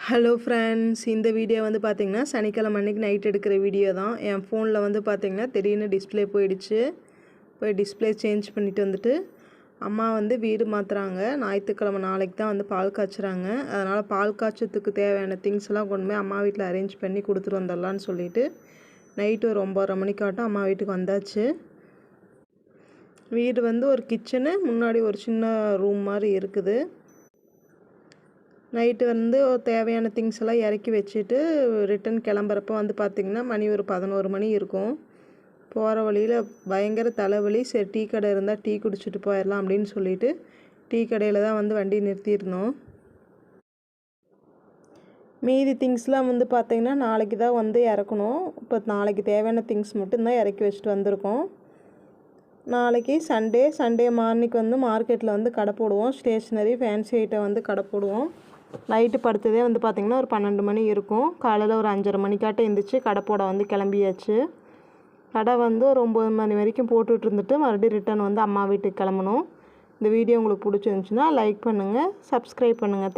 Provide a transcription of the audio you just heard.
Hello friends, இந்த video வந்து பார்த்திங்கன்னா சனிக்கிழமை அன்றைக்கி நைட் எடுக்கிற வீடியோ தான். என் ஃபோனில் வந்து பார்த்திங்கன்னா திடீர்னு டிஸ்பிளே போயிடுச்சு. போய் டிஸ்பிளே சேஞ்ச் பண்ணிவிட்டு வந்துட்டு அம்மா வந்து வீடு மாற்றுறாங்க. ஞாயிற்றுக்கிழமை நாளைக்கு தான் வந்து பால் காய்ச்சுறாங்க. அதனால் பால் காய்ச்சத்துக்கு தேவையான திங்ஸ் எல்லாம் கொண்டு போய் அம்மா வீட்டில் அரேஞ்ச் பண்ணி கொடுத்துட்டு வந்துடலான்னு சொல்லிவிட்டு நைட்டு ஒரு 9:30 மணிக்காட்டம் அம்மா வீட்டுக்கு வந்தாச்சு. வீடு வந்து ஒரு கிச்சனு, முன்னாடி ஒரு சின்ன ரூம் மாதிரி இருக்குது. நைட்டு வந்து தேவையான திங்ஸ் எல்லாம் இறக்கி வச்சுட்டு ரிட்டன் கிளம்புறப்போ வந்து பார்த்திங்கன்னா மணி ஒரு 11 மணி இருக்கும். போகிற வழியில் பயங்கர தலைவலி. சரி, டீ கடை இருந்தால் டீ குடிச்சிட்டு போயிடலாம் அப்படின்னு சொல்லிட்டு டீ கடையில் தான் வந்து வண்டி நிறுத்தியிருந்தோம். மீதி திங்ஸ்லாம் வந்து பார்த்திங்கன்னா நாளைக்கு தான் வந்து இறக்கணும். இப்போ நாளைக்கு தேவையான திங்ஸ் மட்டும்தான் இறக்கி வச்சுட்டு வந்திருக்கோம். நாளைக்கு சண்டே மார்னிங் வந்து மார்க்கெட்டில் வந்து கடை போடுவோம். ஸ்டேஷ்னரி ஃபேன்சி ஐட்டம் வந்து கடை போடுவோம். நைட்டு படுத்ததே வந்து பார்த்திங்கன்னா ஒரு 12 மணி இருக்கும். காலையில் ஒரு 5:30 மணிக்காட்டம் எழுந்திரிச்சு கடை போட வந்து கிளம்பியாச்சு. கடை வந்து ஒரு 9 மணி வரைக்கும் போட்டுட்டு இருந்துட்டு மறுபடியும் ரிட்டன் வந்து அம்மா வீட்டுக்கு கிளம்பணும். இந்த வீடியோ உங்களுக்கு பிடிச்சிருந்துச்சுன்னா லைக் பண்ணுங்கள், சப்ஸ்கிரைப் பண்ணுங்கள்.